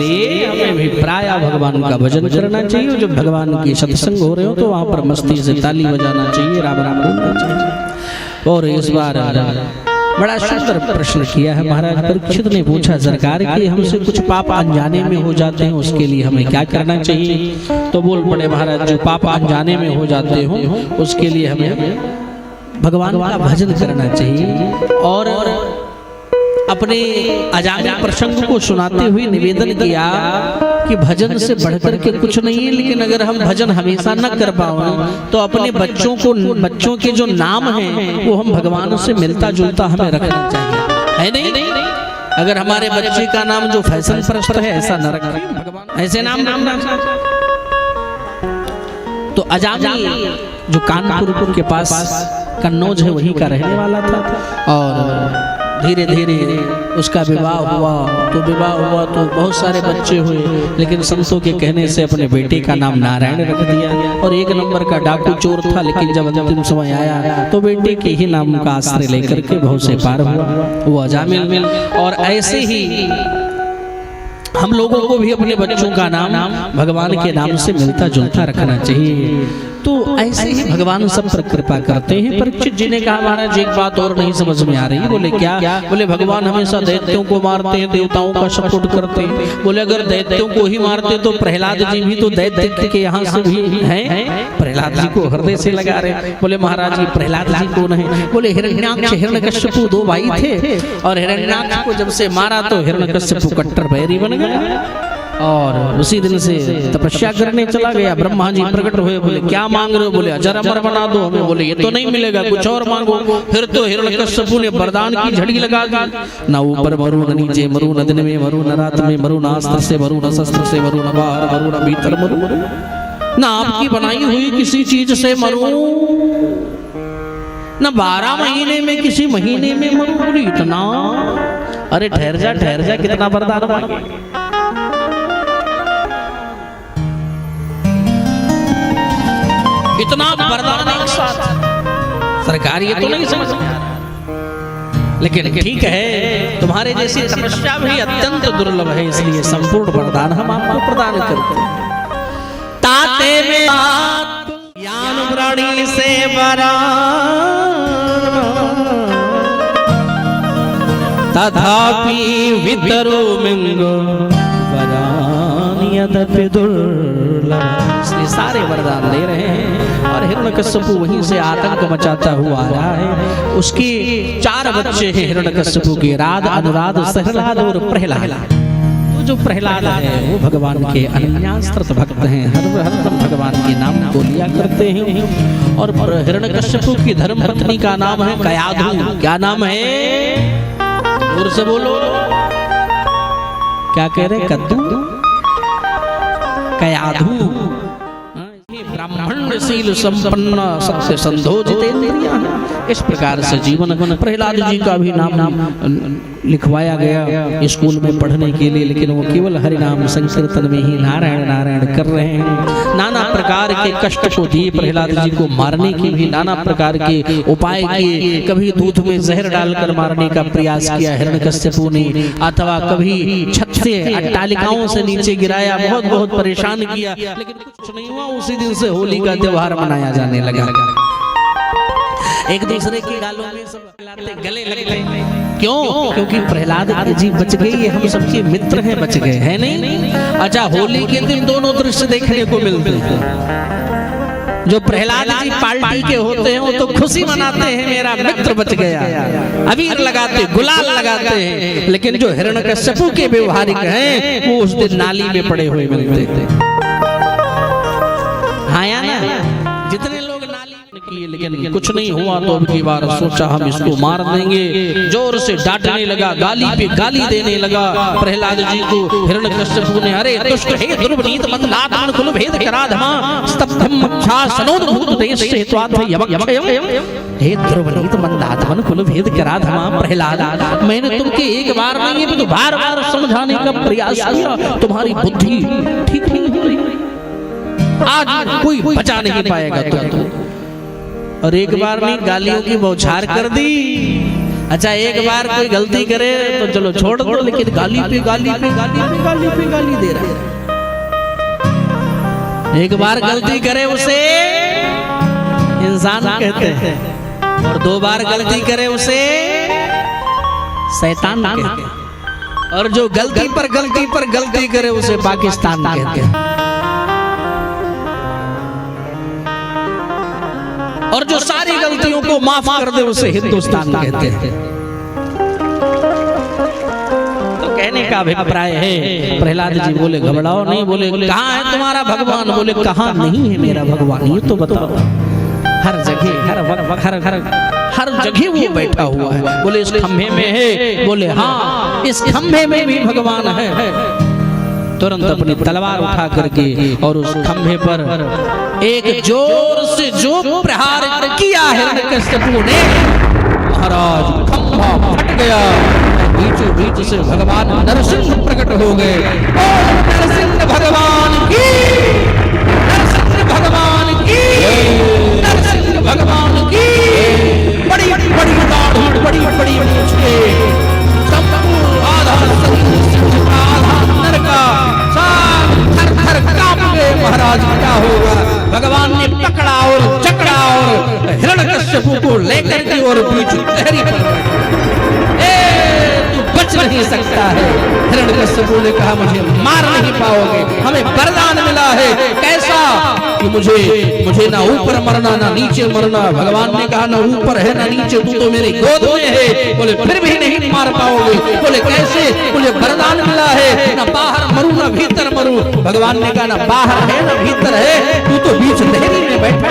इसलिए हमें भी प्राय भगवान का भजन करना चाहिए। जब भगवान की सत्संग हो रहे हो तो वहाँ पर मस्ती से ताली बजाना चाहिए, राम राम बोलना चाहिए। और इस बार बड़ा सुंदर प्रश्न किया है महाराज परीक्षित ने पूछा, सरकार कि हमसे कुछ पाप अनजाने में हो जाते हैं, उसके लिए हमें क्या करना चाहिए? तो बोल पड़े महाराज, जो पाप अनजाने में हो जाते हो उसके लिए हमें भगवान का भजन करना चाहिए। और अपने अजाने प्रसंग को सुनाते हुए निवेदन किया कि भजन से बढ़कर के कुछ नहीं है, लेकिन अगर हम भजन हमेशा न कर पाओ तो अपने बच्चों के जो नाम हैं वो हम भगवान से मिलता जुलता हमें रखना चाहिए, है नहीं? अगर हमारे बच्चे का नाम जो फैशन परस्त है ऐसा न रखें, भगवान ऐसे नाम तो अजामी जो कानपुर के पास कन्नौज है वहीं का रहने वाला था। और धीरे धीरे उसका विवाह हुआ तो बहुत सारे बच्चे हुए, लेकिन संतों के कहने से अपने बेटे का नाम नारायण रख दिया। और एक नंबर का डाकू चोर था, लेकिन जब अंतिम समय आया तो बेटे के ही नाम का आश्रय लेकर के बहुत से पार हुआ, वो अजामिल। और ऐसे ही हम लोगों को भी अपने बच्चों का नाम भगवान के नाम से मिलता जुलता रखना चाहिए। तो ऐसे ही भगवान सब पर कृपा करते हैं। परीक्षित जी ने कहा, महाराज एक बात और नहीं समझ में आ रही। बोले क्या? बोले भगवान हमेशा दैत्यों को मारते हैं, देवताओं का सपोर्ट करते हैं। बोले अगर दैत्यों को ही मारते तो प्रहलाद जी भी तो दैत्य के यहाँ से भी हैं, प्रहलाद जी को हृदय से लगा रहे। बोले महाराज जी प्रहलाद जी कौन है? बोले हिरण्याक्ष हिरण्यकश्यपु दो भाई थे, और हिरण्याक्ष को जब से मारा तो हिरण्यकश्यपु कट्टर बैरी बन गया। और उसी दिन से तपस्या करने चला गया। ब्रह्मा जी प्रकट हुए, बोले क्या मांग रहे हो? बोले अजर अमर बना दो हमें। बोले ये तो नहीं मिलेगा, कुछ और मांगो। फिर तो हिरण्यकश्यपु ने वरदान की झड़ी लगा दी, ना ऊपर मरू न नीचे मरू, न दिन में मरू न रात में मरू, न अस्त्र से मरू न शस्त्र से मरू, न बाहर मरू न भीतर मरू, न आपकी बनाई हुई किसी चीज से मरू, न 12 महीने में किसी महीने में मरू। बोली इतना? अरे ठहर जा कितना वरदान मांगे। इतना वरदान एक साथ सरकार ये तो नहीं समझ में आ रहा, लेकिन ठीक है तुम्हारे जैसी तपस्या भी अत्यंत दुर्लभ है, इसलिए संपूर्ण वरदान हम आपको प्रदान करते हैं। ताते में ज्ञान प्राणी से तथापि वितरो मिंगो वरान यद्यपि दुर्लभ। इसलिए सारे वरदान ले रहे हैं। और हिरण्यकश्यपु वहीं से आतंक मचाता हुआ आ रहा है। उसके 4 बच्चे हैं हिरण्यकश्यपु के, राध, अनुराध, सहलाद और प्रहलाद। तो जो प्रहलाद है वो भगवान के अनन्याश्रित भक्त हैं, हरदम भगवान के नाम को लिया करते हैं। और हिरण्यकश्यपु की धर्मपत्नी का नाम है कयाधु। क्या नाम है? जोर से बोलो। क्या कह रहे? कद्दू, कयाधु। ब्राह्मणशील संपन्न सत्य संधो जितेंद्रिया। इस प्रकार से जीवन प्रहलाद जी का भी नाम लिखवाया गया स्कूल में पढ़ने के लिए, लेकिन वो केवल हरि नाम संकीर्तन में ही नारायण नारायण कर रहे हैं। नाना प्रकार के कष्ट को दिए, प्रहलाद जी को मारने की भी नाना प्रकार के उपाय किए। कभी दूध में जहर डालकर मारने का प्रयास किया हिरण्यकश्यपु ने, अथवा कभी छत से अट्टालिकाओं से नीचे गिराया, बहुत परेशान किया, लेकिन कुछ नहीं हुआ। उसी दिन से होली का त्योहार मनाया जाने लगा। एक दूसरे की गालों में सब गले लग गए। क्यों? क्योंकि प्रहलाद जी बच गए, ये हम सबके मित्र हैं, बच गए, है नहीं? अच्छा, होली के दिन दोनों दृश्य देखने को मिलते हैं। जो प्रहलाद जी पार्टी के होते हैं वो तो खुशी मनाते हैं, मेरा मित्र बच गया, अबीर लगाते, गुलाल लगाते हैं। लेकिन जो हिरण्यकश्यपु के व्यवहारिक हैं वो उस दिन नाली में पड़े हुए मिलते थे। हाँ या ना? जितने लोग नाली में किए, लेकिन कुछ नहीं हुआ। तो अब की बार सोचा हम इसको मार देंगे। जोर से डांटने लगा, गाली पे गाली देने लगा प्रहलाद जी को। हिरण्यकश्यपु ने, अरे दुष्ट हे दुर्वनीत मंदात्मन कुल भेद कराधमा स्तब्धम मक्षासनोद्भूत देशे त्वाथ यवक्षयम। हे दुर्वनीत मंदात्मन कुल भेद कराधमा प्रहलाद, मैंने तुमके एक बार नहीं तो बार-बार समझाने का प्रयास किया, तुम्हारी बुद्धि ठीक नहीं हो रही। आज कोई बचा नहीं पाएगा तुमको। और एक बार नहीं गालियों की बौछार कर दी। अच्छा एक बार कोई गलती करे तो चलो छोड़ दो, लेकिन गाली पे गाली पे गाली पे गाली पे गाली दे रहा है। एक बार गलती करे उसे इंसान कहते हैं, और 2 बार गलती करे उसे शैतान कहते हैं, और जो गलती पर गलती पर गलती करे उसे पाकिस्तान कहते हैं, और जो सारी गलतियों को माफ कर दे उसे हिंदुस्तान कहते हैं। तो कहने का अभिप्राय है, प्रहलाद जी बोले घबराओ नहीं, बोले कहाँ है तुम्हारा भगवान? बोले कहाँ नहीं है मेरा भगवान, ये तो बताओ। हर जगह हर जगह वो बैठा हुआ है। बोले इस खंभे में है? बोले हाँ इस खंभे में भी भगवान है। तुरंत अपनी तलवार उठा करके और उस खंभे पर एक जोर से जो प्रहार किया हिरण्यकश्यपु ने, महाराज खंभा फट गया, बीचों बीच से भगवान नरसिंह प्रकट हो गए। नरसिंह भगवान की, नरसिंह भगवान की, नरसिंह भगवान की। बड़ी बड़ी दाढ़ी, बड़ी बड़ी मूंछें, आधा आधा नर का थर थर कांप गए। महाराज क्या होगा? भगवान ने पकड़ा और चकड़ा और हिरण्यकश्यपु को लेकर के और बीच लहरी पर तू बच नहीं सकता है। हिरण्यकश्यपु ने कहा मुझे मार नहीं पाओगे, हमें वरदान मिला है। कैसा? कि मुझे ना ऊपर मरना ना नीचे मरना। भगवान ने कहा ना ऊपर है ना नीचे, तू तो मेरी गोद में है। बोले फिर भी नहीं मार पाओगे। बोले कैसे? बोले वरदान मिला है, ना बाहर मरू ना भीतर मरू। भगवान ने कहा ना बाहर है ना भीतर है, तू तो बीच लहरी में बैठा।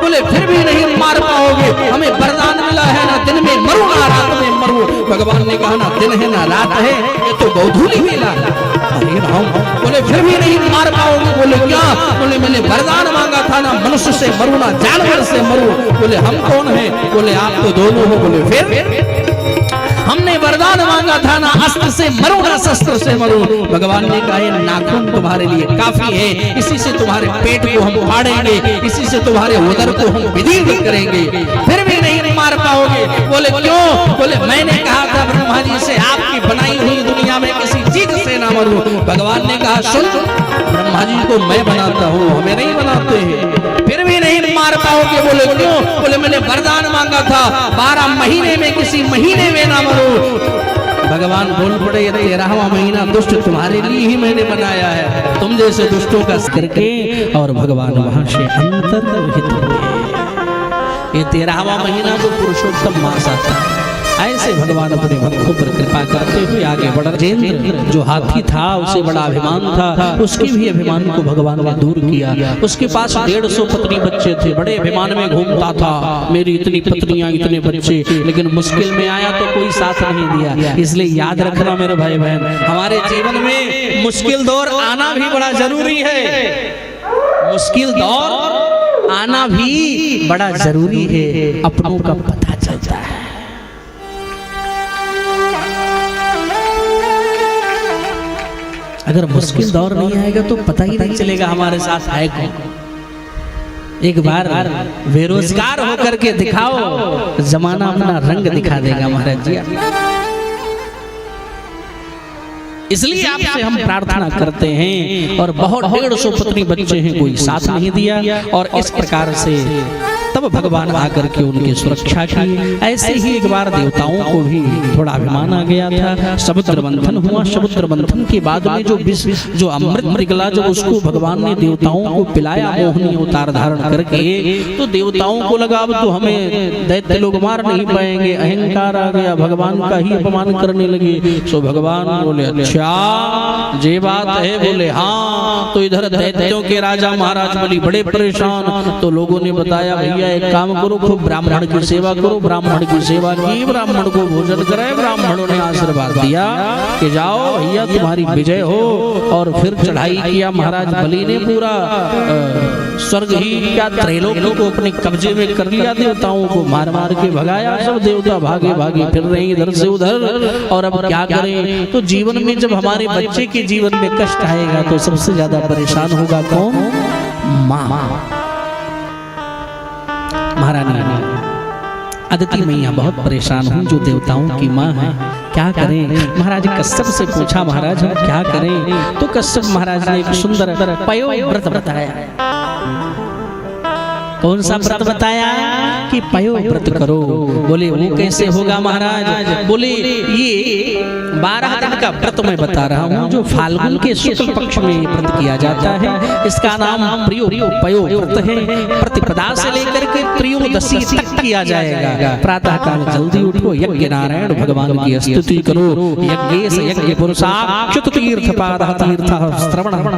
बोले फिर भी नहीं मार पाओगे, हमें वरदान मिला है ना दिन में मरू ना रात में मरू। भगवान ने कहा ना दिन है ना रात है, ये तो गोधूली मेला है। अरे राम, बोले फिर भी नहीं मार पाओगे। बोले क्या? बोले मैंने वरदान मांगा था ना मनुष्य से मरू ना जानवर से मरू। बोले हम कौन है? बोले आप तो दोनों हो। बोले फिर? हमने वरदान मांगा था ना अस्त्र से मरो ना शस्त्र से मरो। भगवान ने कहा नाखून तुम्हारे लिए काफी है, इसी से तुम्हारे पेट को हम फाड़ेंगे, इसी से तुम्हारे उदर को हम विदीर्ण करेंगे, फिर भी नहीं मार पाओगे। बोले क्यों? बोले मैंने कहा था ब्रह्मा जी से आपकी बनाई हुई दुनिया में किसी चीज से ना मरूं। भगवान ने कहा सुन, ब्रह्मा जी को मैं बनाता हूँ, हमें नहीं बनाते हैं, फिर भी नहीं मार पाओगे। बोले क्यों? बोले मैंने वरदान मांगा था 12 महीने में किसी महीने में ना मरो। भगवान बोल पड़े 13वां महीना दुष्ट तुम्हारे लिए ही मैंने बनाया है, तुम जैसे दुष्टों का करके। और भगवान वहां से अंतर्हित हुए। ये 13वां महीना तो पुरुषोत्तम मास आता है। ऐसे भगवान अपने भक्तों पर कृपा करते हुए आगे बढ़। गजेंद्र जो हाथी था उसे बड़ा अभिमान था, उसके भी अभिमान को भगवान ने दूर किया। उसके पास 150 पत्नी बच्चे थे, बड़े अभिमान में घूमता था, मेरी इतनी पत्नियां इतने बच्चे। लेकिन मुश्किल में आया तो कोई साथ नहीं दिया। इसलिए याद रखना मेरे भाई बहन, हमारे जीवन में मुश्किल दौर आना भी बड़ा जरूरी है। मुश्किल दौर आना भी बड़ा जरूरी है, अपनों का पता चलता है। अगर मुश्किल दौर नहीं आएगा तो पता ही नहीं चलेगा हमारे साथ है कौन। एक बार बेरोजगार होकर के दिखाओ, जमाना अपना रंग दिखा देगा महाराज जी। इसलिए आपसे हम प्रार्थना करते हैं। और बहुत 150 पत्नी बच्चे हैं, कोई साथ नहीं दिया, और इस प्रकार से तब भगवान आकर के उनकी सुरक्षा की। ऐसे ही एक बार देवताओं को भी थोड़ा अभिमान आ गया था। समुद्र मंथन हुआ, समुद्र मंथन के बाद में जो अमृत निकला, जब उसको भगवान ने देवताओं को पिलाया मोहनी अवतार धारण करके, तो देवताओं को लगा अब तो हमें दैत्य लोग मार नहीं पाएंगे, अहंकार आ गया, भगवान का ही अपमान करने लगे। सो भगवान बोले अच्छा ये बात है? बोले हाँ। तो इधर दैत्यों के राजा महाराज बलि बड़े परेशान। तो लोगों ने बताया भैया एक काम करो, खूब ब्राह्मण की सेवा करो। ब्राह्मण की सेवा की, ब्राह्मण को भोजन कराए। ब्राह्मणों ने आशीर्वाद दिया कि जाओ भैया तुम्हारी विजय हो। और फिर चढ़ाई किया महाराज बलि ने, पूरा स्वर्ग ही क्या त्रैलोक को अपने कब्जे में कर लिया। देवताओं को मार मार के भगाया, सब देवता भागे भागे फिर रहे इधर से उधर। और अब क्या करें? तो जीवन में जब हमारे बच्चे के जीवन में कष्ट आएगा तो सबसे ज्यादा परेशान होगा कौन? माँ, महारानी। अदिति मैया बहुत परेशान हुई, जो देवताओं की माँ है, क्या करें। महाराज कश्यप से पूछा, महाराज हम क्या करें। तो कश्यप महाराज ने एक सुंदर पयो व्रत बताया। कौन सा व्रत बताया कि पयो व्रत करो। बोले वो कैसे होगा महाराज। बोले ये 12 दिन का व्रत मैं बता रहा हूँ, जो फाल्गुन के शुक्ल पक्ष में व्रत किया जाता है। इसका नाम पयो व्रत है। प्रतिपदा से लेकर के त्रयोदशी तक किया जाएगा। प्रातः काल जल्दी उठो, यज्ञ नारायण भगवान की स्तुति करो। यज्ञेश यज्ञ पुरुषा च्युत तीर्थ पाद तीर्थ श्रवण